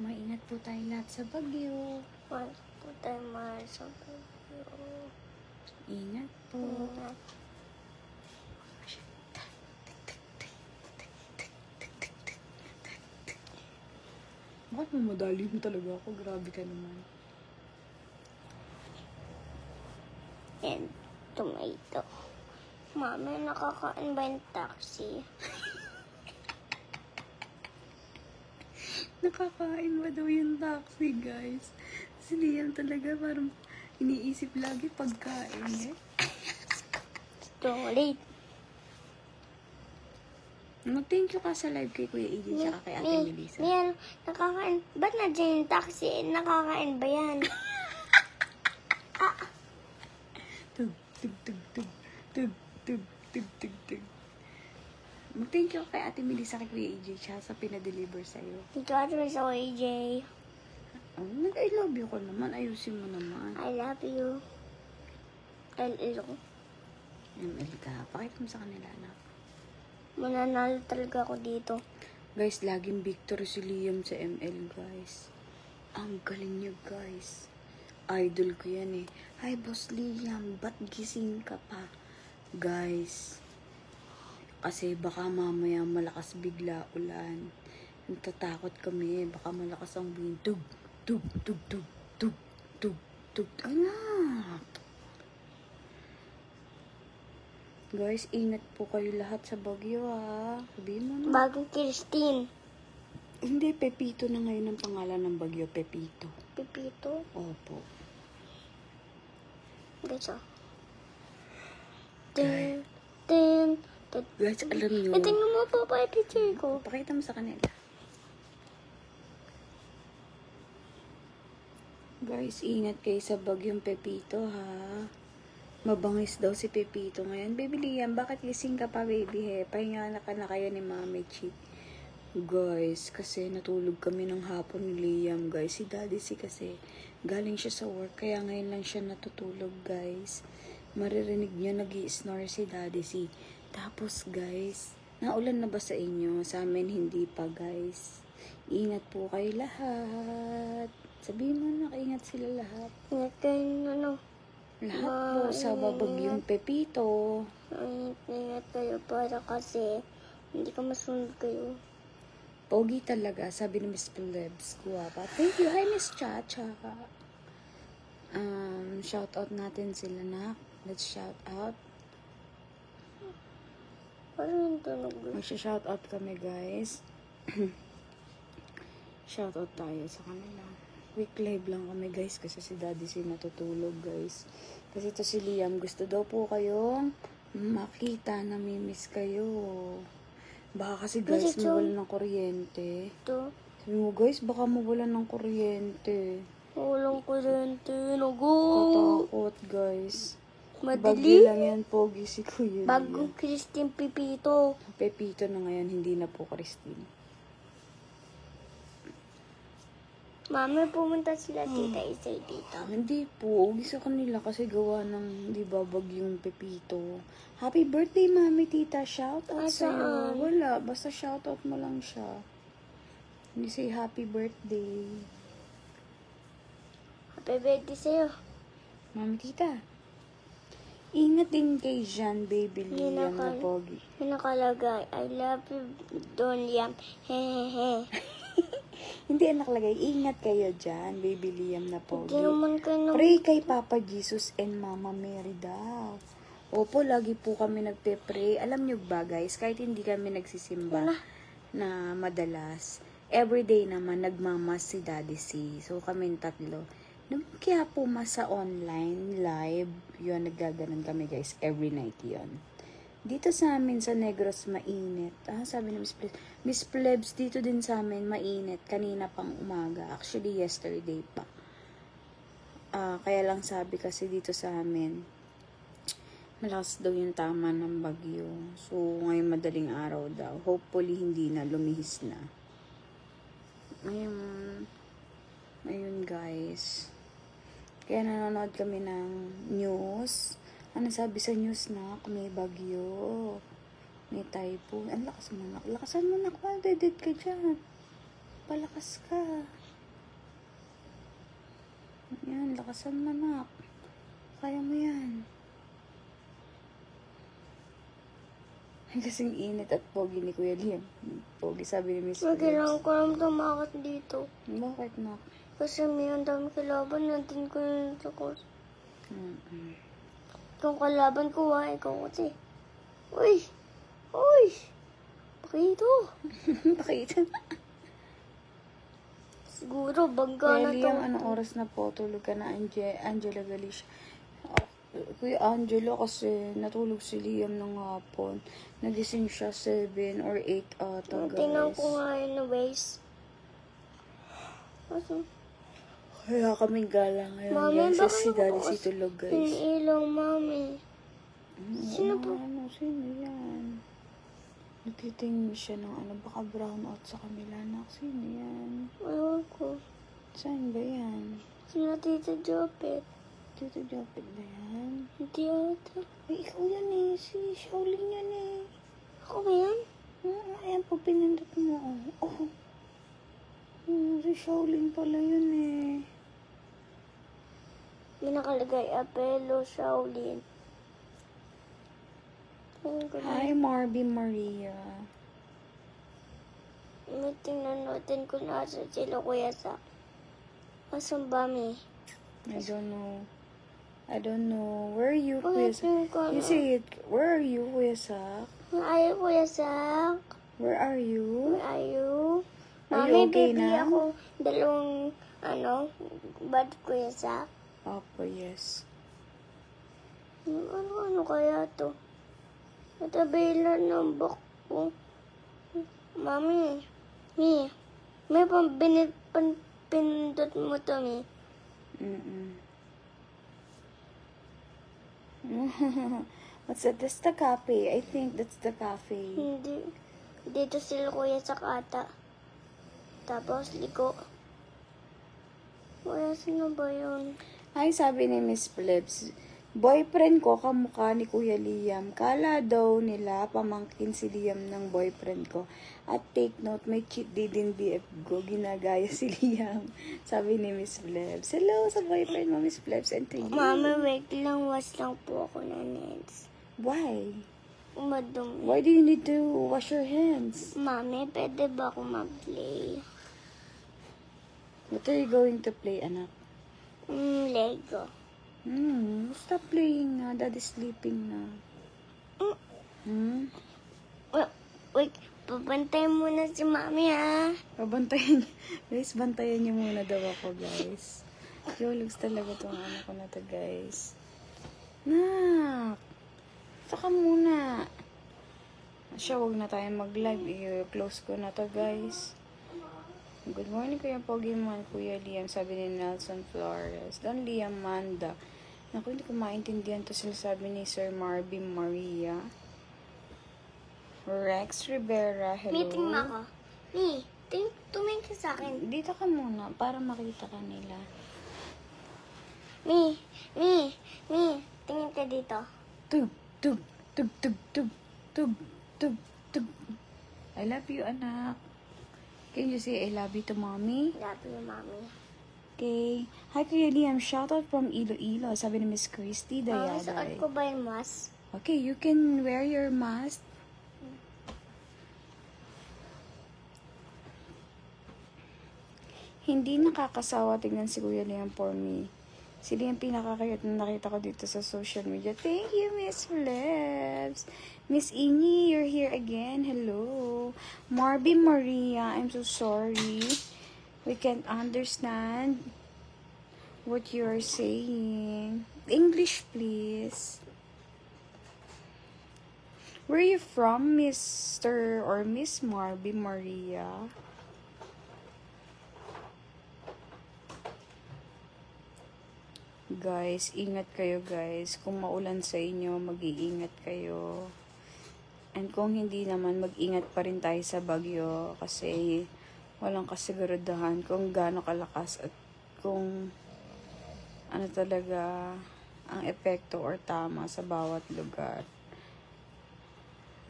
Maingat po tayo lahat sa bagyo. Wala po tayo mahal sa bagyo. Ingat po. Ingat. Bakit mamadali mo talaga ako? Grabe ka naman. And tomato. Mami, nakakain ba yung taxi? Nakakain ba daw yung taxi, guys? Si Liam talaga parang iniisip lagi pagkain eh. Chocolate. Mag-thank you ka sa live kay Kuya Iggy tsaka kay Ate Melissa. Yan, nakakain. Ba't nandiyan yung taxi? Nakakain ba yan? Tug, tug, tug, tug, tug, tug, tug, tug, tug. Mag-thank you kay Ate Melissa kay Kuya Iggy tsaka sa pinadeliver sa'yo. Ito ate mo sa AJ. Oh, I love you ko naman. Ayusin mo naman. I love you. LL ko. ML ka. Pakita mo sa kanila, anak. Mananalo talaga ako dito. Guys, laging victory si Liam sa ML, guys. Ang galing niya, guys. Idol ko yan eh. Hi, Boss Liam. Ba't gising ka pa? Guys. Kasi baka mamaya malakas bigla ulan. Natatakot kami. Baka malakas ang wind. Tug, tug, tug, tug, tug, tug, tug. Anak! Guys, ingat po kayo lahat sa bagyo, ha? Sabihin mo na. Bagong Christine. Hindi, Pepito na ngayon ang pangalan ng bagyo. Pepito. Pipito. Opo. Guys, oh. Guys. Tin. Guys, alam nyo. Tingnan mo po pa yung picture ko. Pakita mo sa kanila. Guys, ingat kayo sa bagyong Pepito, ha? Mabangis daw si Pepito ngayon. Baby Liam, bakit gising ka pa, baby, he? Pahinga na ka na kayo ni Mami Chi. Guys, kasi natulog kami ng hapon ni Liam, guys. Si Daddy si kasi galing siya sa work, kaya ngayon lang siya natutulog, guys. Maririnig niyo nag-i-snore si Daddy si. Tapos, guys, naulan na ba sa inyo? Sa amin, hindi pa, guys. Ingat po kayo lahat. Sabihin mo na, ingat sila lahat. Ingat kayo, ano. Lahat po sa babagyong Pepito. Ingat kayo para kasi hindi ka masunod kayo. Pogi talaga, sabi ni Miss Plebs. Guwapa. Thank you. Hi, Miss Chacha. Shout out natin sila na. Let's shout out. Parang yung tunog. Magsha-shout out kami, guys. Shout out tayo sa kanila. Week live lang kami, guys, kasi si Daddy si natutulog, guys. Kasi ito si Liam, gusto daw po kayong makita, namimiss kayo. Baka kasi, guys, mawalan ng kuryente. Ito. Sabi mo, guys, baka mawalan ng kuryente. Walang kuryente. Nago. Katakot, guys. Bagyo Madali. lang yan, pogi si Kuya Bagong Liam. Christine Pipito. Pepito na ngayon, hindi na po Christine. Mami, pumunta sila tita Isay dito. Hindi po, ugi sa kanila kasi gawa ng, di ba, bagyong Pepito. Happy birthday, Mami, Tita. Shout out sa'yo. Saan? Wala, basta shout out mo lang siya. Hindi say happy birthday. Happy birthday sa'yo. Mami, Tita. Ingat din kay Jean, baby Liam na pogi. May nakalagay, I love you, Don Liam. Hehehe. Hindi nakalagay, ingat kayo dyan, baby Liam na pogi. Hindi naman kayo Pray kay Papa Jesus and Mama Mary daw. Opo, lagi po kami nagpe-pray. Alam nyo ba, guys, kahit hindi kami nagsisimba na madalas, everyday naman nagmamas si Daddy C. So, kami tatlo. Kaya po sa online, live, yun, naggaganon kami, guys, every night yun. Dito sa amin, sa Negros, mainit. Sabi ni Miss Plebs, dito din sa amin, mainit. Kanina pang umaga. Actually, yesterday pa. Kaya lang sabi kasi dito sa amin, malakas daw yung tama ng bagyo. So, ngayong madaling araw daw. Hopefully, hindi na. Lumihis na. Ayun, guys. Kaya nanonood kami ng news. Ano sabi sa news na may bagyo, may typhoon. Ang lakas mo na. Lakasan mo na. Dead ka dyan. Palakas ka. Yan, lakasan mo, anak. Kaya mo yan. Kasing init at pogi ni Kuya Liam. Pogi, sabi ni Miss Kailangan Phillips. ko lang tumakot dito. Bakit, nak? Kasi may ang dami kalaban natin ko yung sakot. Kung kalaban ko, ikaw kasi. Uy! Uy! Pakito! Pakita. Siguro, bangga Kuya na to. Liam, anong oras na po? Tulog ka na, Angela Galicia. Kuya Angela, kasi natulog si Liam ng hapon. Nagising siya 7 or 8 ata, guys. Tingnan ko nga yun na waist. Kaya kami gala ngayon, Mami, guys. bakit Si Daddy ako si tulog, guys. Hiniilaw, mami. Sino po? Sino yan? Natitingin siya ng baka brown out sa kanila, nak. Sino yan? Ewan ko. Saan ba yan? Sino Tita Jopet? Tito Jopet ba yan? Hindi ata. Ay, ikaw yan eh. Si Shaolin yan eh. Ako ba yan? Ayan po, pinindot mo. Oh. Si Shaolin pala yun eh. May nakalagay, Apelo Shaolin. Hi, Marby Maria. Tingnan natin kung nasa sila kuya sa. Asan ba, mi? I don't know. Where are you, Kuya Sak? Tingnan ko, You say it. Where are you, Kuya Sak? Ay, kuya Sak. Where are you? Where are you? Are you Mami, okay bibili now? ako dalawang, bad kuya Sak. Opo, yes. Ano kaya to? Natabilan ng bak ko. Mami, may pindot mo to, mi. What's that? That's the cafe. I think that's the cafe. Hindi. Dito sila kuya sa kata. Tapos, liko. Kuya, sino ba yun? Ay, sabi ni Miss Phillips, boyfriend ko kamukha ni Kuya Liam. Kala daw nila pamangkin si Liam ng boyfriend ko. At take note, may cheat day din BF ko. Ginagaya si Liam. Sabi ni Miss Phillips. Hello sa boyfriend mo, Miss Phillips, and to you. Mama, wait lang. Wash lang po ako na nails. Why? Madumi. Why do you need to wash your hands? Mami, pwede ba ako mag-play? What are you going to play, anak? Lego. Stop playing na. Daddy's sleeping na. Wait, pabantayin muna si Mami, ha? Pabantayan niyo. Guys, bantayan niyo muna daw ako, guys. Yologs talaga tong ano ko na to, guys. Nak! Saka muna. Siya, wag na tayo mag-live. I-close ko na to, guys. Good morning, Kuya Pogi man, Kuya Liam. Sabi ni Nelson Flores. Don Liam Manda. Naku, hindi ko maintindihan to sila sabi ni Sir Marby Maria. Rex Rivera, hello. Meeting mo ako. Tumingin ka sa akin. Dito ka muna para makita ka nila. Tingin ka dito. Tug, tug, tug, tug, tug, tug, tug, tug. I love you, anak. Can you say I love you to mommy? Love you, Mami. Okay. Hi, Kuya Liam. Shoutout from Iloilo. Sabi ni Miss Christy Suot Dayaday. ko ba yung mask? Okay, you can wear your mask. Hindi nakakasawa tignan si Kuya Liam for me. Sila yung pinakakayot na nakita ko dito sa social media. Thank you, Miss Fleps. Miss Ingy, you're here again. Hello. Marby Maria, I'm so sorry. We can't understand what you are saying. English, please. Where are you from, Mr. or Miss Marby Maria? Guys, ingat kayo guys. Kung maulan sa inyo, mag-iingat kayo. And kung hindi naman, mag-ingat pa rin tayo sa bagyo kasi walang kasiguraduhan kung gaano kalakas at kung ano talaga ang epekto or tama sa bawat lugar.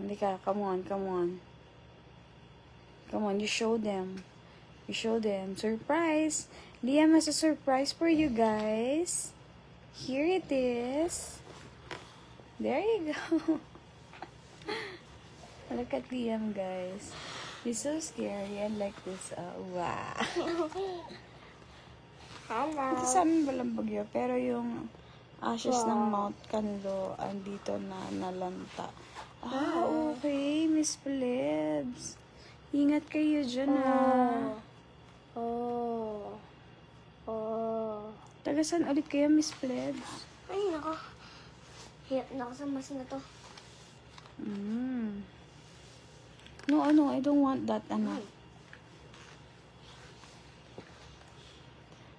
Hindi ka, come on. Come on, you show them. You show them. Surprise! Liam has a surprise for you guys. Here it is. There you go. Look at Liam, guys. He's so scary and like this. Wow. Hello. Ito sa amin walang bagyo, pero yung ashes ng Mount Canlo andito na nalanta. Okay, Miss Plebs. Ingat kayo dyan, ha. Oh. Taga saan ulit kayo, Miss Plebs? Ay, nako. Hirap na ako sa mas na to. No, I don't want that, anak.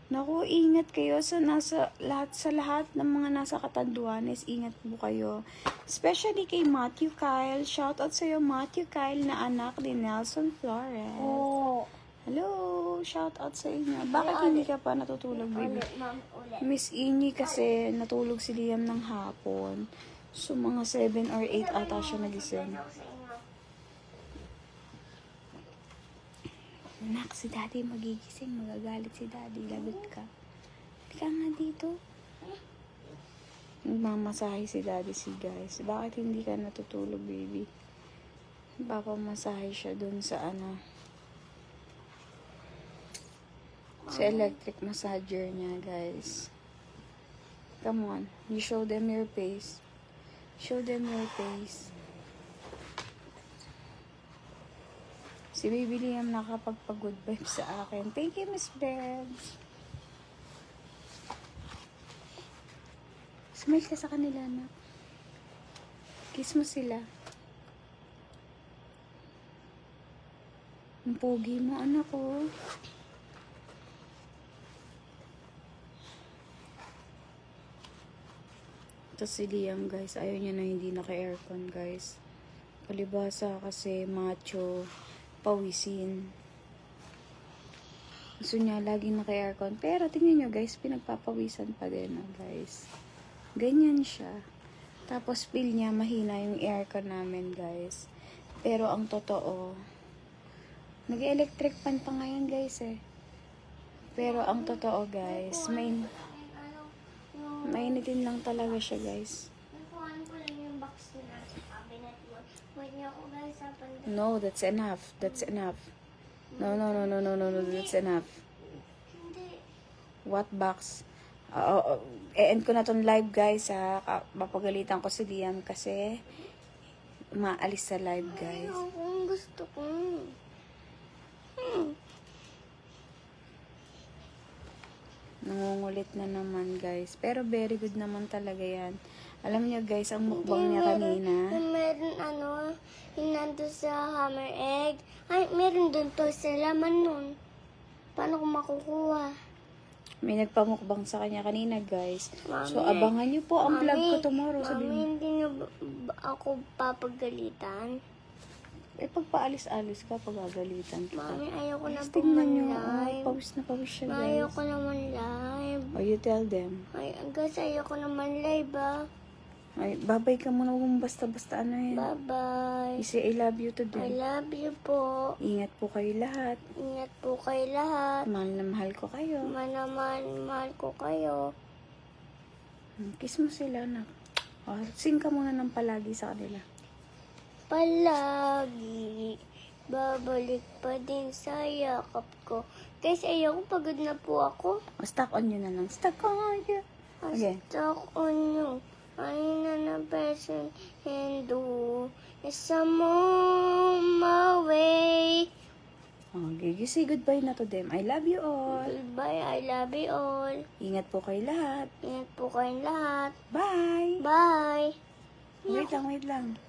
Naku, ingat kayo sa lahat ng mga nasa Catanduanes. Ingat po kayo. Especially kay Matthew Kyle. Shout out sa'yo, Matthew Kyle, na anak ni Nelson Flores. Oh. Hello, shout out sa inyo. Bakit hindi ka pa natutulog, baby? Ulit, ma'am. Ulit. Miss Inyi kasi natulog si Liam ng hapon. So, mga 7 or 8 ata siya nagising. Anak, si Daddy magigising. Magagalit si Daddy. Lagot ka. Halika nga dito. Nagmamasahe si Daddy guys. Bakit hindi ka natutulog, baby? Papamasahe siya dun sa sa electric massager niya, guys. Come on. You show them your face. Show them your face. Si Baby Liam nakapagpag-good vibes sa akin. Thank you, Miss Bebs. Smile ka sa kanila, anak. Kiss mo sila. Ang pogi mo, anak, oh. Ito si Liam, guys. Ayaw niya na hindi naka-aircon, guys. Palibasa kasi macho, pawisin. Gusto niya laging naka-aircon. Pero tingnan nyo, guys, pinagpapawisan pa din, guys. Ganyan siya. Tapos feel niya mahina yung aircon namin, guys. Pero ang totoo, nag-electric fan pa ngayon, guys, eh. Pero ang totoo, guys, mainitin lang talaga siya, guys. Nakuhaan ko lang yung box na nasa cabinet mo. Wait niyo ako, guys, sa pandang. No, that's enough. That's enough. No, that's enough. Hindi. What box? E-end ko na tong live, guys, ha. Mapagalitan ko si Liam kasi maalis sa live, guys. Ay, ako gusto ko. Nangungulit na naman, guys. Pero very good naman talaga yan. Alam niyo, guys, ang mukbang niya kanina. Meron yung nandun sa hammer egg. Ay, meron dun to sa laman nun. Paano ko makukuha? May nagpamukbang sa kanya kanina, guys. Mami, So, abangan niyo po ang vlog ko tomorrow. Mami, Sabihin, hindi niyo ako papagalitan? pagpaalis-alis ka, pagagalitan kita. Mami, ayoko na Guys, tingnan niyo. live. Pawis na pawis siya, guys. Ayoko naman live. You tell them. Ay, guys, ayoko naman live, ah. Ay, babay ka muna. Huwag mong basta-basta yan. Bye-bye. You say I love you to I them. love you po. Ingat po kayo lahat. Ingat po kayo lahat. Mahal na mahal ko kayo. Mahal ko kayo. Kiss mo sila, anak. Sing ka muna ng palagi sa kanila. Palagi, babalik pa din sa yakap ko. Guys, ayoko, pagod na po ako. Stuck on you na lang. Stuck on you. Okay. Stuck on you. I na person and do is some away. Okay, you say goodbye na to them. I love you all. Goodbye, I love you all. Ingat po kayo lahat. Ingat po kayong lahat. Bye. Bye. Wait lang.